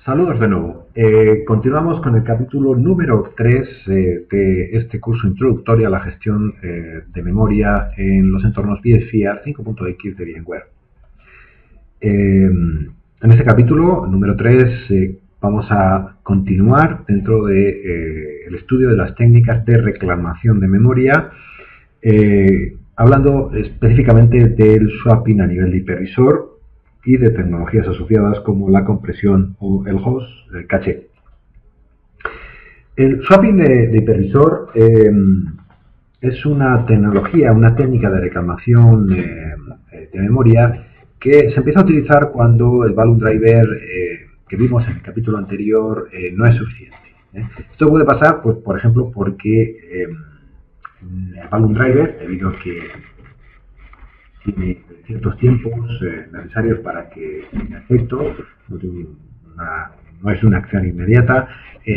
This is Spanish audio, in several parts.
Saludos de nuevo. Continuamos con el capítulo número 3 de este curso introductorio a la gestión de memoria en los entornos BSPR 5.x de VMware. En este capítulo número 3 vamos a continuar dentro del estudio de las técnicas de reclamación de memoria, hablando específicamente del swapping a nivel de hipervisor y de tecnologías asociadas como la compresión o el host, el caché. El swapping de hipervisor es una tecnología, una técnica de reclamación de memoria que se empieza a utilizar cuando el volume driver que vimos en el capítulo anterior no es suficiente. Esto puede pasar, pues, por ejemplo, porque el volume driver, debido a que tiene ciertos tiempos necesarios para que tenga efecto, no es una acción inmediata,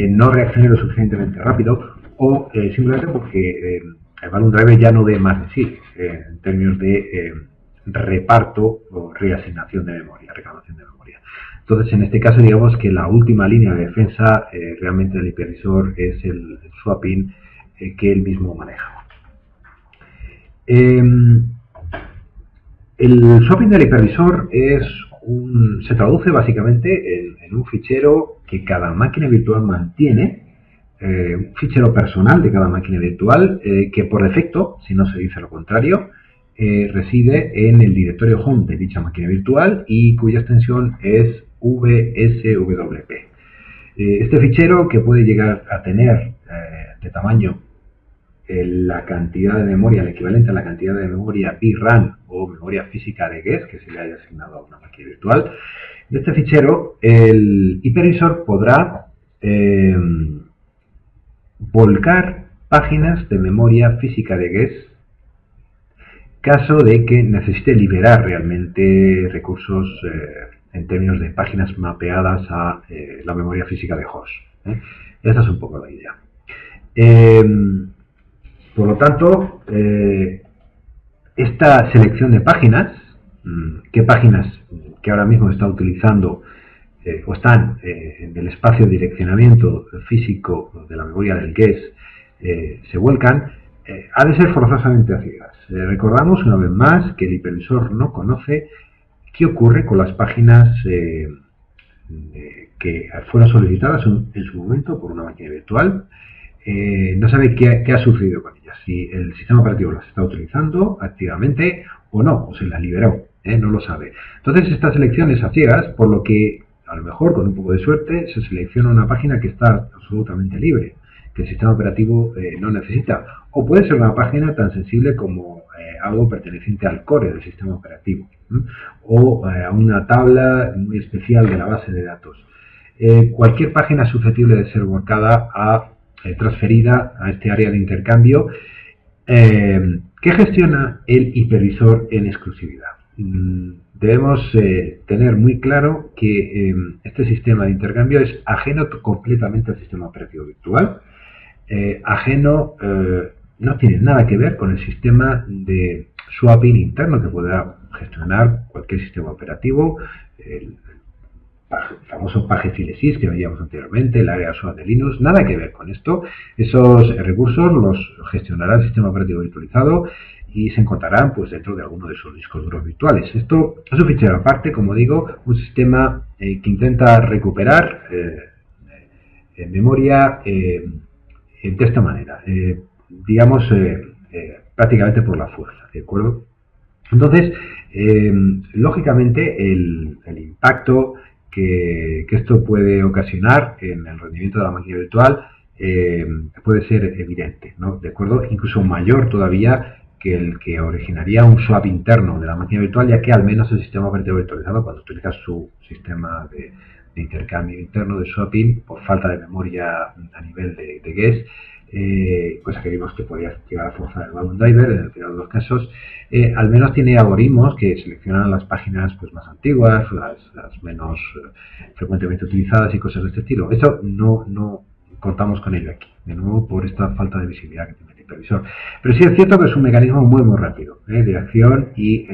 no reaccione lo suficientemente rápido o simplemente porque el volume driver ya no dé más de sí en términos de reparto o reasignación de memoria, reclamación de memoria. Entonces, en este caso, digamos que la última línea de defensa realmente del hipervisor es el swapping que él mismo maneja. El swapping del hipervisor se traduce básicamente en un fichero que cada máquina virtual mantiene, un fichero personal de cada máquina virtual que por defecto, si no se dice lo contrario, reside en el directorio home de dicha máquina virtual y cuya extensión es VSWP. Este fichero, que puede llegar a tener de tamaño la cantidad de memoria, el equivalente a la cantidad de memoria VRAM o memoria física de guest que se le haya asignado a una máquina virtual. De este fichero, el hipervisor podrá volcar páginas de memoria física de guest caso de que necesite liberar realmente recursos en términos de páginas mapeadas a la memoria física de host. Esa es un poco la idea. Por lo tanto, esta selección de páginas, qué páginas que ahora mismo está utilizando o están en el espacio de direccionamiento físico de la memoria del guest, se vuelcan, ha de ser forzosamente a ciegas. Recordamos una vez más que el hipervisor no conoce qué ocurre con las páginas que fueron solicitadas en su momento por una máquina virtual. No sabe qué ha sucedido con ellas, si el sistema operativo las está utilizando activamente o no, o se las liberó, no lo sabe. Entonces esta selección es a ciegas, por lo que a lo mejor con un poco de suerte se selecciona una página que está absolutamente libre, que el sistema operativo no necesita, o puede ser una página tan sensible como algo perteneciente al core del sistema operativo, o a una tabla muy especial de la base de datos. Cualquier página susceptible de ser volcada transferida a este área de intercambio que gestiona el hipervisor en exclusividad. Debemos tener muy claro que este sistema de intercambio es ajeno completamente al sistema operativo virtual, no tiene nada que ver con el sistema de swapping interno que podrá gestionar cualquier sistema operativo, el famoso PageFileSys que veíamos anteriormente, el área swap de Linux, nada que ver con esto. Esos recursos los gestionará el sistema operativo virtualizado y se encontrarán pues dentro de alguno de sus discos duros virtuales. Esto es un fichero aparte, como digo, un sistema que intenta recuperar memoria de esta manera, digamos prácticamente por la fuerza, ¿de acuerdo? Entonces, lógicamente el impacto que esto puede ocasionar en el rendimiento de la máquina virtual puede ser evidente, ¿no? ¿De acuerdo? Incluso mayor todavía que el que originaría un swap interno de la máquina virtual, ya que al menos el sistema operativo virtualizado, cuando utiliza su sistema de intercambio interno de swapping por falta de memoria a nivel de guest, cosa que vimos que podría llegar a forzar el volume driver en el peor de los casos, al menos tiene algoritmos que seleccionan las páginas pues, más antiguas, las menos frecuentemente utilizadas y cosas de este estilo. Eso no contamos con ello aquí, de nuevo por esta falta de visibilidad que tiene el hipervisor. Pero sí es cierto que es un mecanismo muy rápido de acción y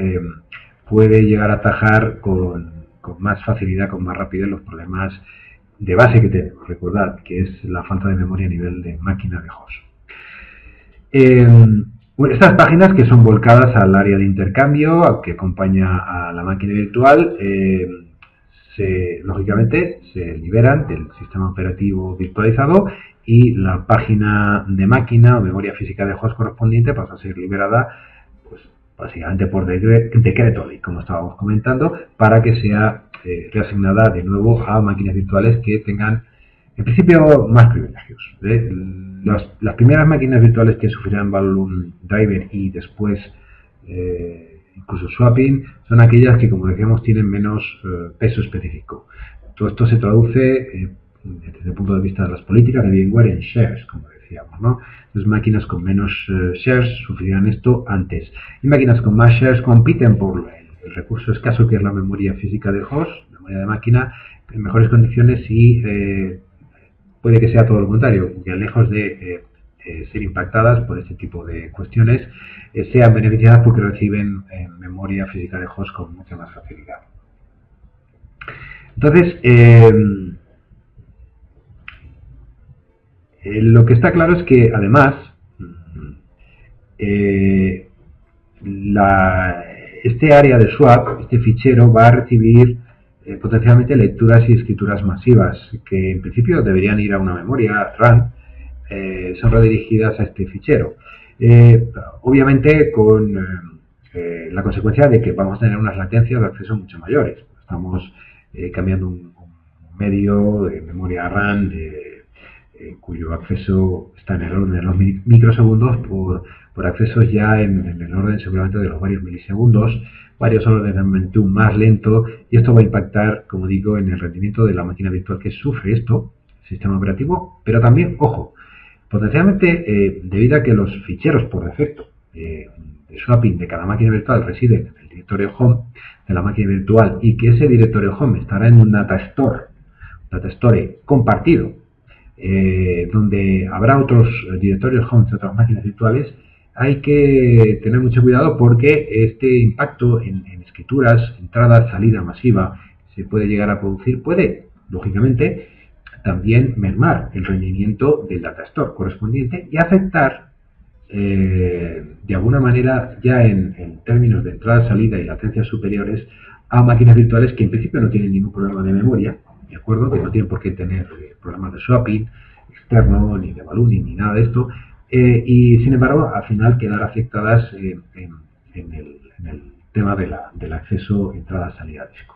puede llegar a atajar con más facilidad, con más rapidez los problemas de base que tenemos. Recordad que es la falta de memoria a nivel de máquina de host. Estas páginas que son volcadas al área de intercambio que acompaña a la máquina virtual, lógicamente se liberan del sistema operativo virtualizado y la página de máquina o memoria física de host correspondiente pasa a ser liberada, pues básicamente por decreto ley, como estábamos comentando, para que sea reasignada de nuevo a máquinas virtuales que tengan en principio más privilegios. Las primeras máquinas virtuales que sufrirán volume driver y después incluso swapping son aquellas que, como decíamos, tienen menos peso específico. Todo esto se traduce desde el punto de vista de las políticas de VMware en shares, como decíamos, ¿no? Entonces, máquinas con menos shares sufrirán esto antes. Y máquinas con más shares compiten por el recurso escaso que es la memoria física de host, memoria de máquina, en mejores condiciones y puede que sea todo lo contrario, que lejos de ser impactadas por este tipo de cuestiones, sean beneficiadas porque reciben memoria física de host con mucha más facilidad. Entonces, lo que está claro es que además este área de swap, este fichero, va a recibir potencialmente lecturas y escrituras masivas que en principio deberían ir a una memoria RAM, son redirigidas a este fichero. Obviamente con la consecuencia de que vamos a tener unas latencias de acceso mucho mayores. Estamos cambiando un medio de memoria RAM cuyo acceso está en el orden de los microsegundos por accesos ya en el orden seguramente de los varios milisegundos, varios órdenes más lento, y esto va a impactar, como digo, en el rendimiento de la máquina virtual que sufre esto, el sistema operativo, pero también, ojo, potencialmente debido a que los ficheros por defecto de swapping de cada máquina virtual residen en el directorio home de la máquina virtual y que ese directorio home estará en un data store compartido, donde habrá otros directorios home de otras máquinas virtuales, hay que tener mucho cuidado porque este impacto en escrituras, entrada, salida masiva, se puede llegar a producir, puede, lógicamente, también mermar el rendimiento del data store correspondiente y afectar de alguna manera ya en términos de entrada, salida y latencias superiores a máquinas virtuales que en principio no tienen ningún problema de memoria, ¿de acuerdo? Que no tienen por qué tener problemas de swapping externo, ni de ballooning, ni nada de esto, y sin embargo al final quedar afectadas en el tema del acceso entrada-salida a disco.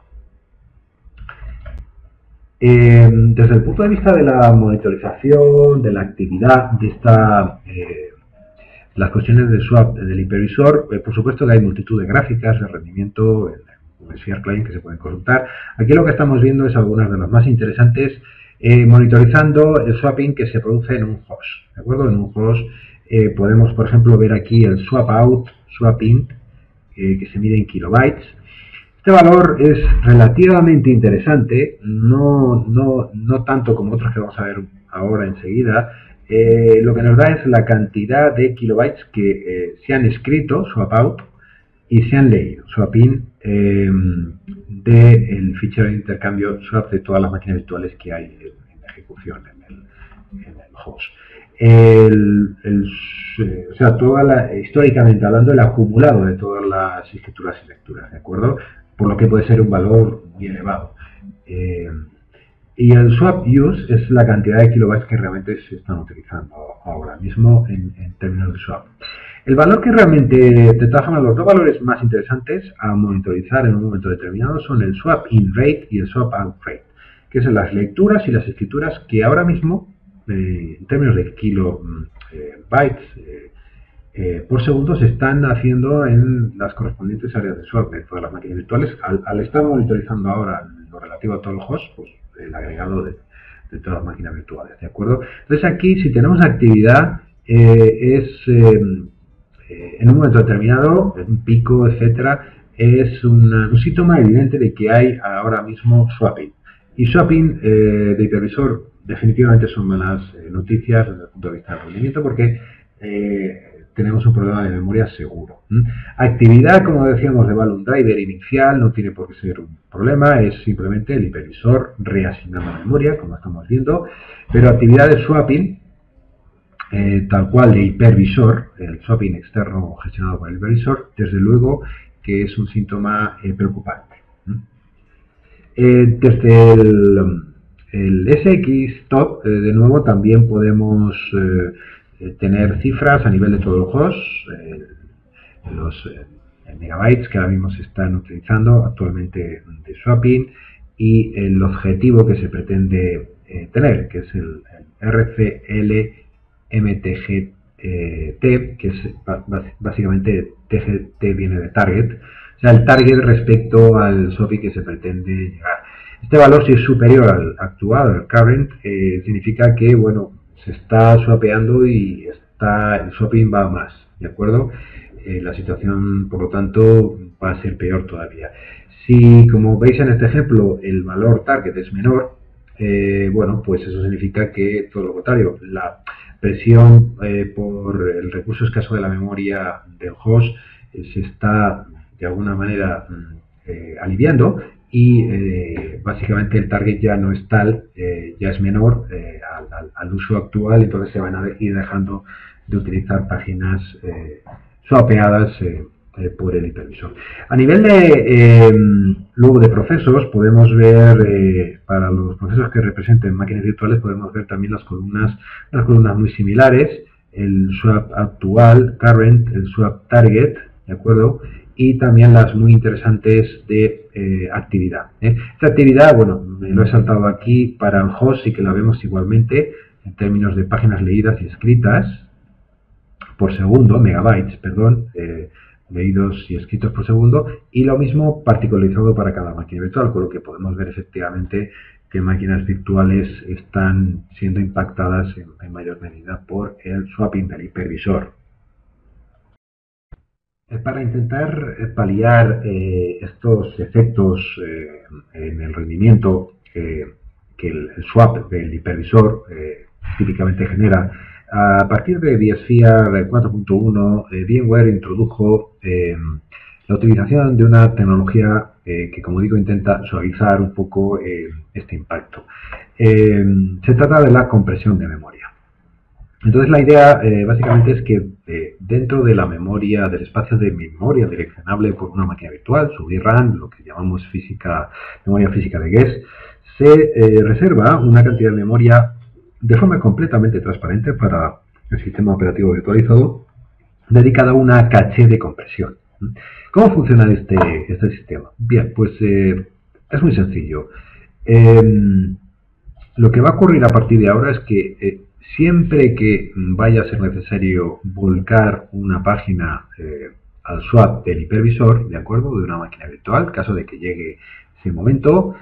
Desde el punto de vista de la monitorización, de la actividad de las cuestiones de swap del hipervisor, por supuesto que hay multitud de gráficas de rendimiento en el Sphere Client que se pueden consultar. Aquí lo que estamos viendo es algunas de las más interesantes, monitorizando el swapping que se produce en un host. ¿De acuerdo? En un host podemos, por ejemplo, ver aquí el swap out, swapping, que se mide en kilobytes. Este valor es relativamente interesante, no tanto como otros que vamos a ver ahora enseguida. Lo que nos da es la cantidad de kilobytes que se han escrito, swap out, y se han leído, swap in, del fichero de intercambio swap de todas las máquinas virtuales que hay en ejecución en el host. O sea, históricamente hablando, el acumulado de todas las escrituras y lecturas, ¿de acuerdo? Por lo que puede ser un valor muy elevado. Y el swap use es la cantidad de kilobytes que realmente se están utilizando ahora mismo en términos de swap. El valor que realmente, de todas formas, los dos valores más interesantes a monitorizar en un momento determinado son el swap in rate y el swap out rate, que son las lecturas y las escrituras que ahora mismo, en términos de kilobytes por segundo, se están haciendo en las correspondientes áreas de swap de todas las máquinas virtuales. Al estar monitorizando ahora lo relativo a todo el host, pues el agregado de todas las máquinas virtuales, ¿de acuerdo? Entonces aquí, si tenemos actividad, en un momento determinado, un pico, etcétera, es un síntoma evidente de que hay ahora mismo swapping. Y swapping de hipervisor definitivamente son malas noticias desde el punto de vista del rendimiento, porque tenemos un problema de memoria seguro. Actividad, como decíamos, de volume driver inicial no tiene por qué ser un problema, es simplemente el hipervisor reasignando memoria, como estamos viendo, pero actividad de swapping, tal cual de hipervisor, el swapping externo gestionado por el hipervisor, desde luego que es un síntoma preocupante. Desde el SX top, de nuevo, también podemos tener cifras a nivel de todo el host, los megabytes que ahora mismo se están utilizando actualmente de swapping y el objetivo que se pretende tener, que es el RCL-MTGT, que es básicamente TGT viene de target, o sea, el target respecto al swapping que se pretende llegar. Este valor, si es superior al actual, al current, significa que, bueno, se está swapeando y el swapping va más, ¿de acuerdo? La situación, por lo tanto, va a ser peor todavía. Si, como veis en este ejemplo, el valor target es menor, bueno, pues eso significa que todo lo contrario, la presión por el recurso escaso de la memoria del host se está, de alguna manera, aliviando y básicamente el target ya no es tal, ya es menor al uso actual, entonces se van a ir dejando de utilizar páginas swapeadas por el hipervisor. A nivel de luego de procesos, podemos ver, para los procesos que representen máquinas virtuales, podemos ver también las columnas muy similares, el swap actual, current, el swap target, ¿de acuerdo? Y también las muy interesantes de actividad. Esta actividad, bueno, me lo he saltado aquí, para el host sí que la vemos igualmente en términos de páginas leídas y escritas por segundo, megabytes, perdón, leídos y escritos por segundo, y lo mismo particularizado para cada máquina virtual, con lo que podemos ver efectivamente que máquinas virtuales están siendo impactadas en mayor medida por el swapping del hipervisor. Para intentar paliar estos efectos en el rendimiento que el swap del hipervisor típicamente genera, a partir de vSphere 4.1, VMware introdujo la utilización de una tecnología que, como digo, intenta suavizar un poco este impacto. Se trata de la compresión de memoria. Entonces la idea básicamente es que dentro de la memoria, del espacio de memoria direccionable por una máquina virtual, su VRAM, lo que llamamos memoria física de guest, se reserva una cantidad de memoria de forma completamente transparente para el sistema operativo virtualizado, dedicada a una caché de compresión. ¿Cómo funciona este sistema? Bien, pues es muy sencillo. Lo que va a ocurrir a partir de ahora es que siempre que vaya a ser necesario volcar una página al swap del hipervisor, ¿de acuerdo?, de una máquina virtual, en caso de que llegue ese momento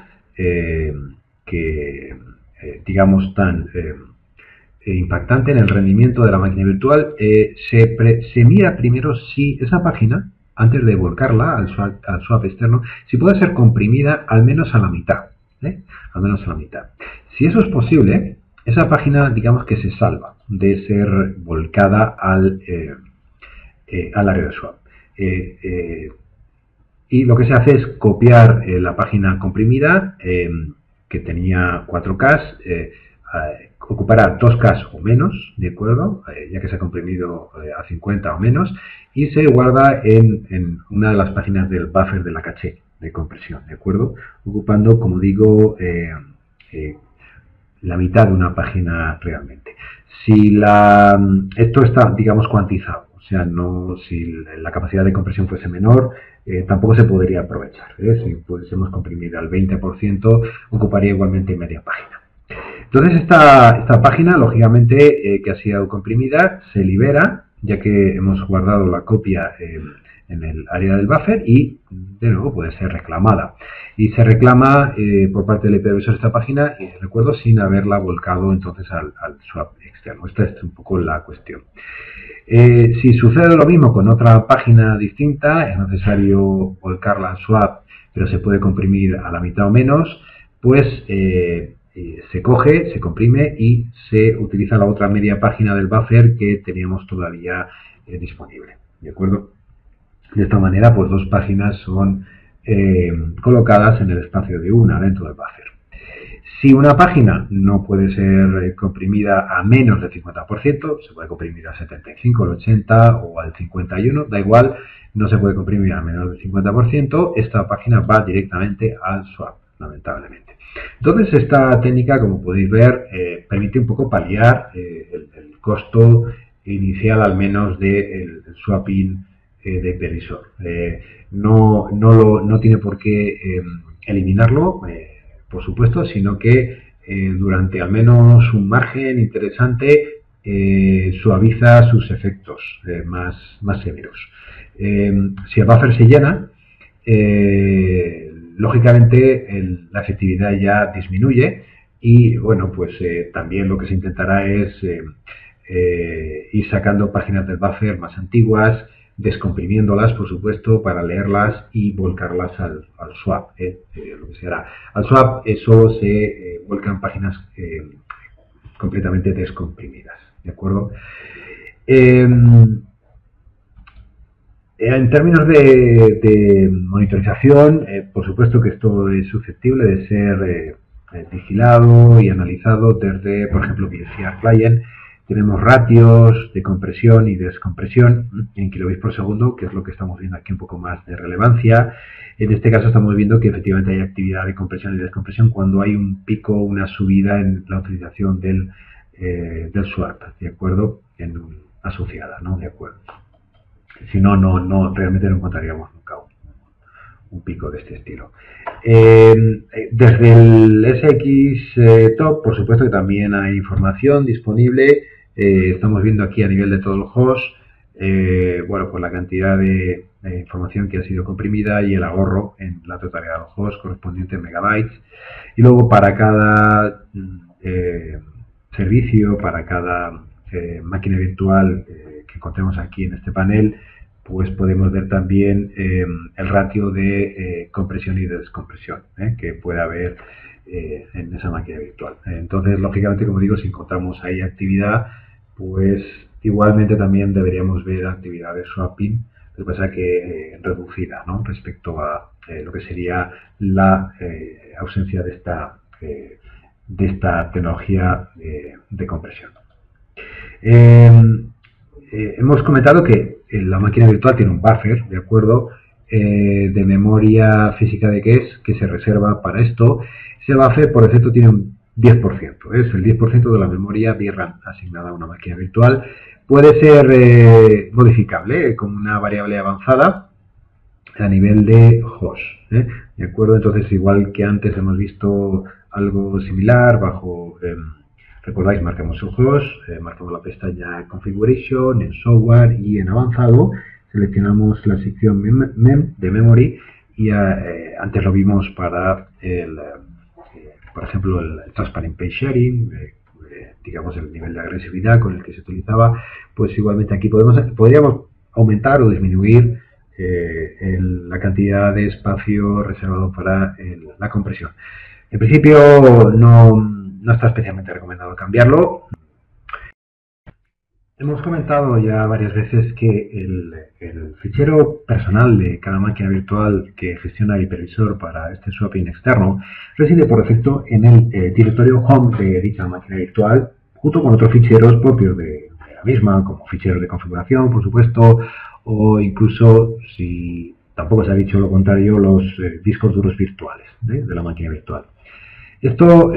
digamos, tan impactante en el rendimiento de la máquina virtual, se mira primero si esa página, antes de volcarla al swap externo, si puede ser comprimida al menos a la mitad. Al menos a la mitad. Si eso es posible, esa página, digamos que se salva de ser volcada al área de swap. Y lo que se hace es copiar la página comprimida, que tenía 4K, ocupará 2K o menos, ¿de acuerdo? Ya que se ha comprimido a 50 o menos, y se guarda en una de las páginas del buffer de la caché de compresión, ¿de acuerdo? Ocupando, como digo, la mitad de una página realmente. Si esto está, digamos, cuantizado, o sea, si la capacidad de compresión fuese menor, tampoco se podría aprovechar. Si pudiésemos comprimir al 20%, ocuparía igualmente media página. Entonces esta página, lógicamente, que ha sido comprimida, se libera, ya que hemos guardado la copia en el área del buffer, y de nuevo puede ser reclamada. Y se reclama por parte del hipervisor esta página, recuerdo, sin haberla volcado entonces al swap externo. Esta es un poco la cuestión. Si sucede lo mismo con otra página distinta, es necesario volcarla al swap, pero se puede comprimir a la mitad o menos, pues se coge, se comprime y se utiliza la otra media página del buffer que teníamos todavía disponible, ¿de acuerdo? De esta manera, pues dos páginas son colocadas en el espacio de una dentro del buffer. Si una página no puede ser comprimida a menos del 50%, se puede comprimir al 75, al 80 o al 51, da igual, no se puede comprimir a menos del 50%, esta página va directamente al swap, lamentablemente. Entonces esta técnica, como podéis ver, permite un poco paliar el costo inicial al menos del swapping de hipervisor. No tiene por qué eliminarlo, por supuesto, sino que durante al menos un margen interesante suaviza sus efectos más severos. Si el buffer se llena, lógicamente la efectividad ya disminuye y bueno, pues también lo que se intentará es ir sacando páginas del buffer más antiguas, descomprimiéndolas, por supuesto, para leerlas y volcarlas al swap, lo que se hará. Al swap solo se vuelcan páginas completamente descomprimidas, ¿de acuerdo? En términos de monitorización, por supuesto que esto es susceptible de ser vigilado y analizado desde, por ejemplo, VCR Client. Tenemos ratios de compresión y descompresión en kilobits por segundo, que es lo que estamos viendo aquí un poco más de relevancia. En este caso estamos viendo que efectivamente hay actividad de compresión y descompresión cuando hay un pico, una subida en la utilización del swap, ¿de acuerdo? Asociada, ¿no? De acuerdo. Si no, realmente no encontraríamos nunca un pico de este estilo. Desde el SX Top, por supuesto que también hay información disponible. Estamos viendo aquí a nivel de todo el host, bueno, pues la cantidad de información que ha sido comprimida y el ahorro en la totalidad del host correspondiente en megabytes. Y luego para cada servicio, para cada máquina virtual que encontremos aquí en este panel, pues podemos ver también el ratio de compresión y de descompresión que puede haber en esa máquina virtual. Entonces, lógicamente, como digo, si encontramos ahí actividad, pues igualmente también deberíamos ver actividad de swapping, lo que pasa que reducida, ¿no? Respecto a lo que sería la ausencia de esta tecnología de compresión. Hemos comentado que la máquina virtual tiene un buffer, ¿de acuerdo? De memoria física de cache que se reserva para esto. Ese buffer, por defecto, tiene un 10%. Es el 10% de la memoria VRAM asignada a una máquina virtual. Puede ser modificable con una variable avanzada a nivel de host, ¿de acuerdo? Entonces, igual que antes hemos visto algo similar bajo... recordáis, marcamos el host, marcamos la pestaña Configuration, en Software y en Avanzado, seleccionamos la sección de Memory y antes lo vimos para, por ejemplo, el Transparent Page Sharing, digamos el nivel de agresividad con el que se utilizaba, pues igualmente aquí podríamos aumentar o disminuir la cantidad de espacio reservado para la compresión. En principio no está especialmente recomendado cambiarlo. Hemos comentado ya varias veces que el fichero personal de cada máquina virtual que gestiona el hipervisor para este swapping externo reside por defecto en el directorio home de dicha máquina virtual, junto con otros ficheros propios de la misma, como ficheros de configuración, por supuesto, o incluso, si tampoco se ha dicho lo contrario, los discos duros virtuales de la máquina virtual. Esto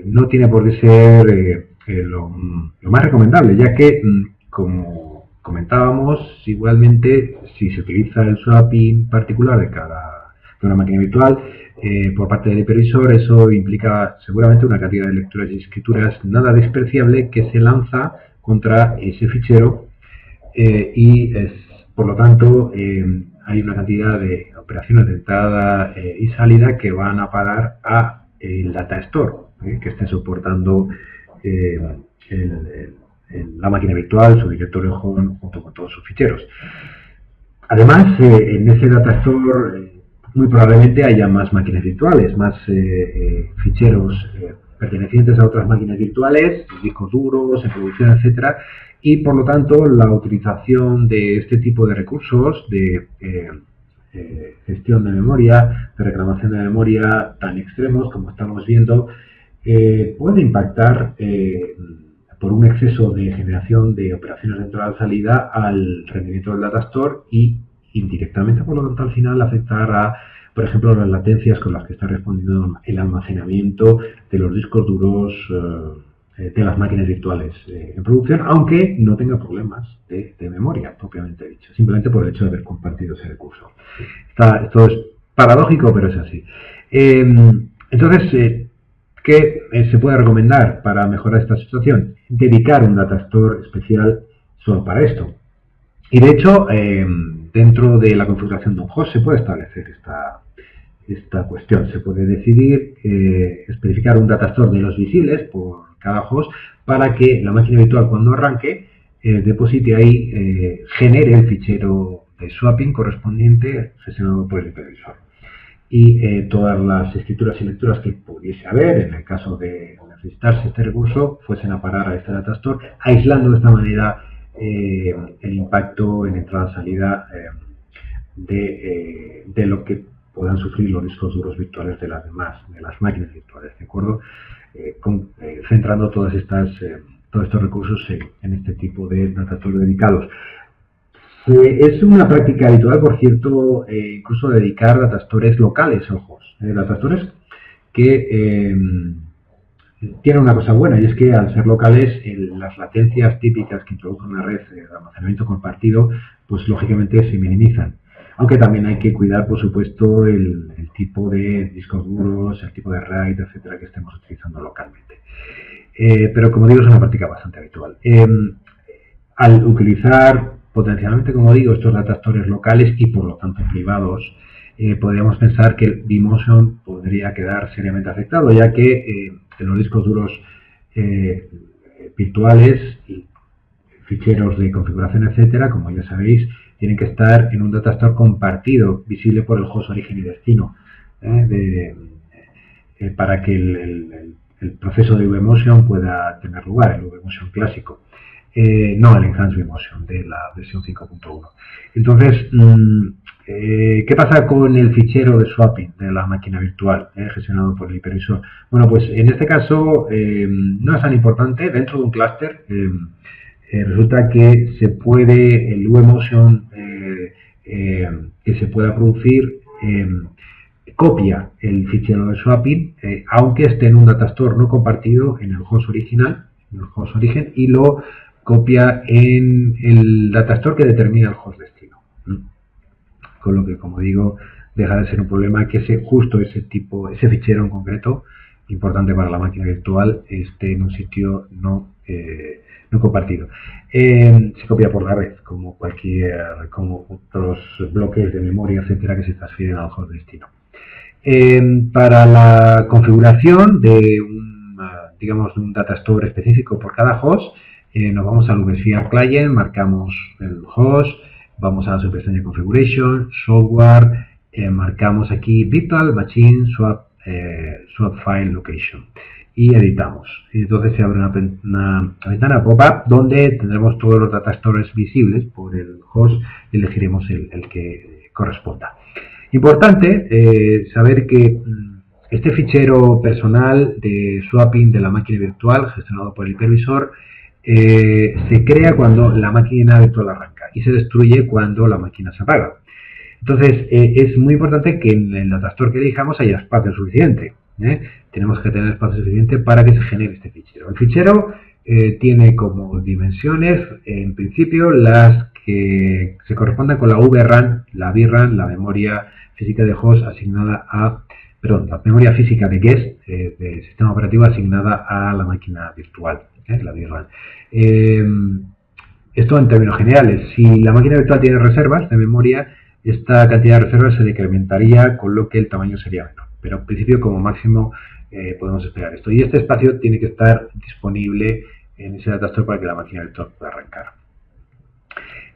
no tiene por qué ser lo más recomendable, ya que, como comentábamos, igualmente si se utiliza el swapping particular de una máquina virtual por parte del hipervisor, eso implica seguramente una cantidad de lecturas y escrituras nada despreciable que se lanza contra ese fichero y por lo tanto hay una cantidad de operaciones de entrada y salida que van a parar a el data store que esté soportando la máquina virtual, su directorio home, junto con todos sus ficheros. Además, en ese data store muy probablemente haya más máquinas virtuales, más ficheros pertenecientes a otras máquinas virtuales, discos duros, en producción, etcétera, y por lo tanto la utilización de este tipo de recursos de gestión de memoria, de reclamación de memoria tan extremos como estamos viendo, puede impactar por un exceso de generación de operaciones dentro de la salida al rendimiento del datastore y indirectamente, por lo tanto, al final afectar a, por ejemplo, las latencias con las que está respondiendo el almacenamiento de los discos duros de las máquinas virtuales en producción, aunque no tenga problemas de memoria, propiamente dicho, simplemente por el hecho de haber compartido ese recurso. Esto es paradójico, pero es así. Entonces, ¿qué se puede recomendar para mejorar esta situación? Dedicar un datastore especial solo para esto. Y de hecho, dentro de la configuración de un host se puede establecer esta cuestión. Se puede decidir especificar un datastore de los visibles por cada host para que la máquina virtual, cuando arranque, deposite ahí, genere el fichero de swapping correspondiente gestionado por el hipervisor. Y todas las escrituras y lecturas que pudiese haber, en el caso de necesitarse este recurso, fuesen a parar a este datastore, aislando de esta manera el impacto en entrada-salida de lo que puedan sufrir los discos duros virtuales de las máquinas virtuales, ¿de acuerdo? Centrando todos estos recursos en este tipo de datastores dedicados. Es una práctica habitual, por cierto, incluso dedicar datastores locales, ojos, datastores que tienen una cosa buena, y es que al ser locales, las latencias típicas que introduce una red de almacenamiento compartido, pues lógicamente se minimizan. Aunque también hay que cuidar, por supuesto, el tipo de discos duros, el tipo de RAID, etcétera, que estemos utilizando localmente. Pero como digo, es una práctica bastante habitual. Al utilizar potencialmente, como digo, estos datastores locales y por lo tanto privados, podríamos pensar que el vMotion podría quedar seriamente afectado, ya que los discos duros virtuales y ficheros de configuración, etcétera, como ya sabéis, tienen que estar en un datastore compartido, visible por el host origen y destino, para que el proceso de vMotion pueda tener lugar, el vMotion clásico. No el Enhanced vMotion de la versión 5.1. Entonces, ¿qué pasa con el fichero de swapping de la máquina virtual gestionado por el hipervisor? Bueno, pues en este caso no es tan importante. Dentro de un clúster resulta que se puede, el vMotion que se pueda producir copia el fichero de swapping, aunque esté en un datastore no compartido en el host original, en el host origen, y lo copia en el datastore que determina el host destino. Con lo que, como digo, deja de ser un problema que justo ese fichero en concreto, importante para la máquina virtual, esté en un sitio no compartido. Se copia por la red, como otros bloques de memoria, etcétera, que se transfieren al host destino. Para la configuración de un datastore específico por cada host, nos vamos al vSphere Client, marcamos el host, vamos a la subpestaña Configuration, Software, marcamos aquí Virtual Machine Swap File Location y editamos. Y entonces se abre una ventana pop-up donde tendremos todos los datastores visibles por el host y elegiremos el que corresponda. Importante saber que este fichero personal de swapping de la máquina virtual gestionado por el hipervisor se crea cuando la máquina virtual arranca y se destruye cuando la máquina se apaga. Entonces, es muy importante que en el datastore que elijamos haya espacio suficiente. Tenemos que tener espacio suficiente para que se genere este fichero. El fichero tiene como dimensiones, en principio, las que se corresponden con la VRAM, la VRAM, la memoria física de host asignada la memoria física de guest, del sistema operativo asignada a la máquina virtual. La VRAM. Esto en términos generales. Si la máquina virtual tiene reservas de memoria, esta cantidad de reservas se decrementaría, con lo que el tamaño sería menor. Pero en principio, como máximo, podemos esperar esto. Y este espacio tiene que estar disponible en ese datastore para que la máquina virtual pueda arrancar.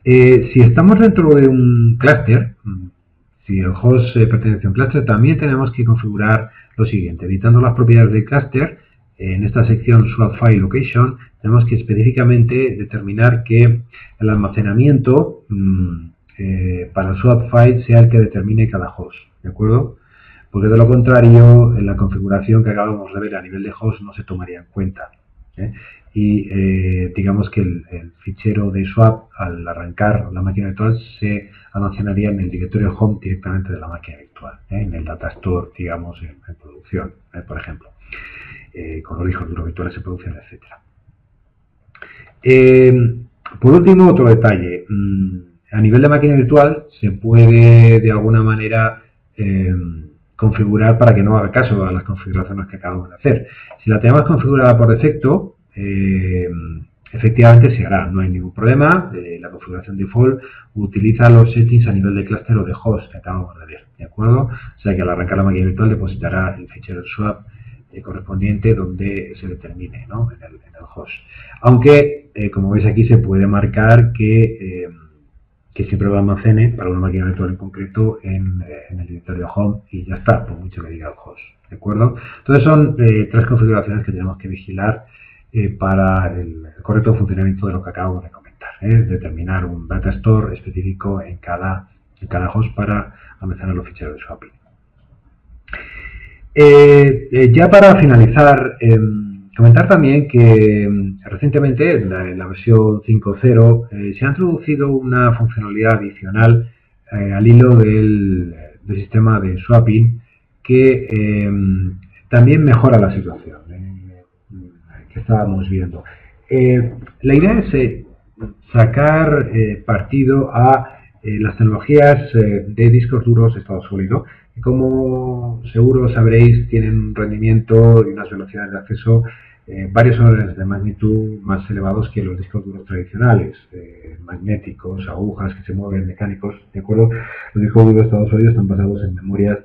Si estamos dentro de un clúster, si el host pertenece a un clúster, también tenemos que configurar lo siguiente. Editando las propiedades del clúster, en esta sección Swap File Location, tenemos que específicamente determinar que el almacenamiento para el swap file sea el que determine cada host, ¿de acuerdo? Porque de lo contrario, en la configuración que acabamos de ver a nivel de host no se tomaría en cuenta, ¿eh? Y digamos que el fichero de swap, al arrancar la máquina virtual, se almacenaría en el directorio home directamente de la máquina virtual, en el data store, digamos, en producción, por ejemplo, con los discos duros virtuales en producción, etcétera. Por último, otro detalle. A nivel de máquina virtual se puede de alguna manera configurar para que no haga caso a las configuraciones que acabamos de hacer. Si la tenemos configurada por defecto, efectivamente se hará, no hay ningún problema. La configuración default utiliza los settings a nivel de clúster o de host que acabamos de ver, ¿de acuerdo? O sea que al arrancar la máquina virtual depositará el fichero swap correspondiente donde se determine, ¿no? en el host. Aunque, como veis aquí, se puede marcar que siempre lo almacene para una máquina virtual en concreto en el directorio home y ya está, por mucho que diga el host, ¿de acuerdo? Entonces son tres configuraciones que tenemos que vigilar para el correcto funcionamiento de lo que acabamos de comentar, determinar un data store específico en cada host para almacenar los ficheros de swapping. Ya para finalizar, comentar también que recientemente en la versión 5.0 se ha introducido una funcionalidad adicional al hilo del sistema de swapping que también mejora la situación que estábamos viendo. La idea es sacar partido a las tecnologías de discos duros de estado sólido, que como seguro sabréis tienen un rendimiento y unas velocidades de acceso varios órdenes de magnitud más elevados que los discos duros tradicionales, magnéticos, agujas que se mueven, mecánicos, ¿de acuerdo? Los discos duros de estado sólido están basados en memorias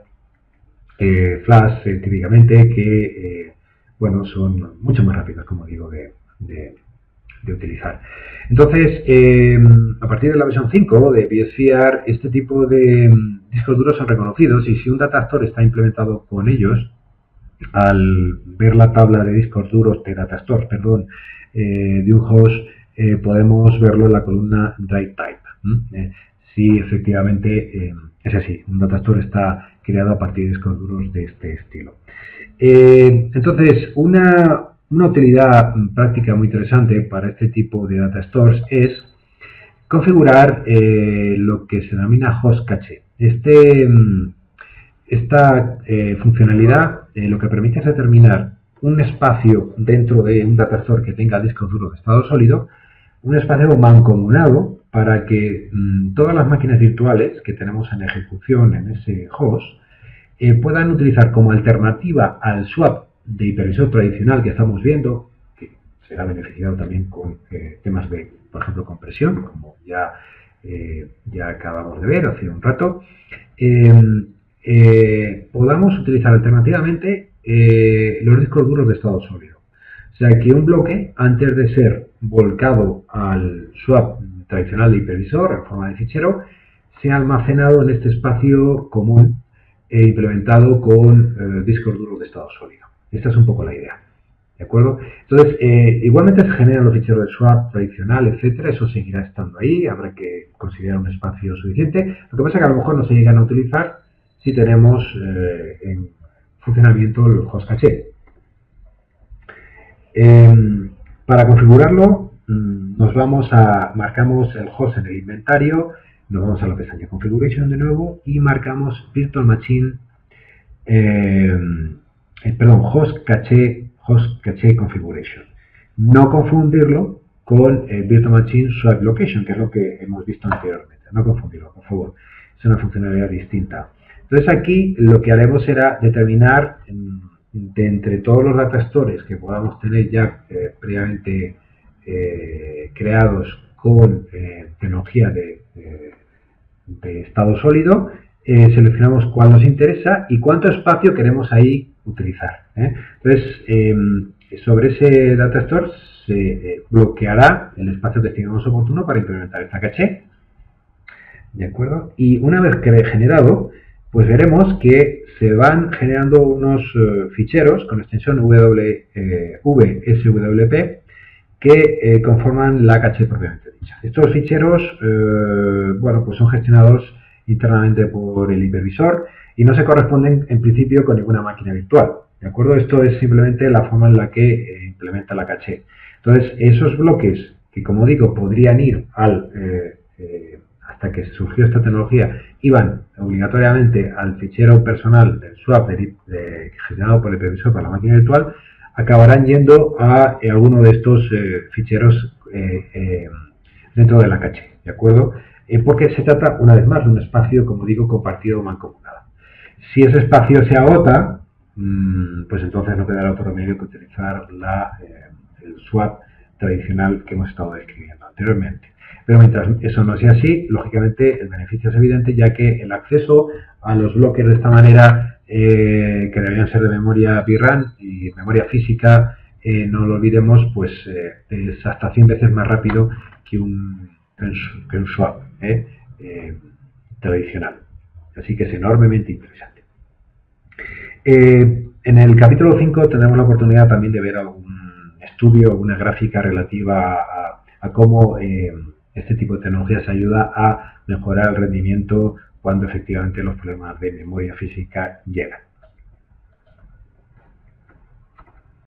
flash típicamente que bueno, son mucho más rápidas, como digo, de utilizar. Entonces, a partir de la versión 5 de BSPHR, este tipo de discos duros son reconocidos y si un data store está implementado con ellos, al ver la tabla de discos duros, de data store, perdón, de un host, podemos verlo en la columna Drive Type. Si efectivamente es así, un data store está creado a partir de discos duros de este estilo. Entonces, una utilidad práctica muy interesante para este tipo de data stores es configurar lo que se denomina host cache. Esta funcionalidad lo que permite es determinar un espacio dentro de un data store que tenga discos duros de estado sólido, un espacio mancomunado para que todas las máquinas virtuales que tenemos en ejecución en ese host puedan utilizar como alternativa al swap de hipervisor tradicional que estamos viendo, que será beneficiado también con temas de, por ejemplo, compresión, como ya acabamos de ver hace un rato, podamos utilizar alternativamente los discos duros de estado sólido. O sea que un bloque, antes de ser volcado al swap tradicional de hipervisor en forma de fichero, sea almacenado en este espacio común implementado con discos duros de estado sólido. Esta es un poco la idea, ¿de acuerdo? Entonces, igualmente se generan los ficheros de swap tradicional, etcétera, eso seguirá estando ahí, habrá que considerar un espacio suficiente. Lo que pasa es que a lo mejor no se llegan a utilizar si tenemos en funcionamiento los host cache. Para configurarlo, marcamos el host en el inventario, nos vamos a la pestaña Configuration de nuevo y marcamos Virtual Machine, Host Cache Configuration. No confundirlo con Virtual Machine Swap Location, que es lo que hemos visto anteriormente. No confundirlo, por favor. Es una funcionalidad distinta. Entonces aquí lo que haremos será determinar de entre todos los data stores que podamos tener ya previamente creados con tecnología de estado sólido, seleccionamos cuál nos interesa y cuánto espacio queremos ahí utilizar. Entonces, sobre ese data store se bloqueará el espacio que estimemos oportuno para implementar esta caché. ¿De acuerdo? Y una vez que he generado, pues veremos que se van generando unos ficheros con extensión VSWP que conforman la caché propiamente dicha. Estos ficheros, bueno, pues son gestionados internamente por el hipervisor y no se corresponden en principio con ninguna máquina virtual. ¿De acuerdo? Esto es simplemente la forma en la que implementa la caché. Entonces, esos bloques que, como digo, podrían ir hasta que surgió esta tecnología, iban obligatoriamente al fichero personal del swap gestionado por el hipervisor para la máquina virtual, acabarán yendo a alguno de estos ficheros dentro de la caché, ¿de acuerdo? Porque se trata, una vez más, de un espacio, como digo, compartido o mancomunado. Si ese espacio se agota, pues entonces no quedará otro remedio que utilizar el swap tradicional que hemos estado describiendo anteriormente. Pero mientras eso no sea así, lógicamente el beneficio es evidente, ya que el acceso a los bloques de esta manera, que deberían ser de memoria VRAM y memoria física, no lo olvidemos, pues es hasta 100 veces más rápido que un swap tradicional. Así que es enormemente interesante. En el capítulo 5 tendremos la oportunidad también de ver algún estudio, alguna gráfica relativa a cómo este tipo de tecnologías ayuda a mejorar el rendimiento cuando efectivamente los problemas de memoria física llegan.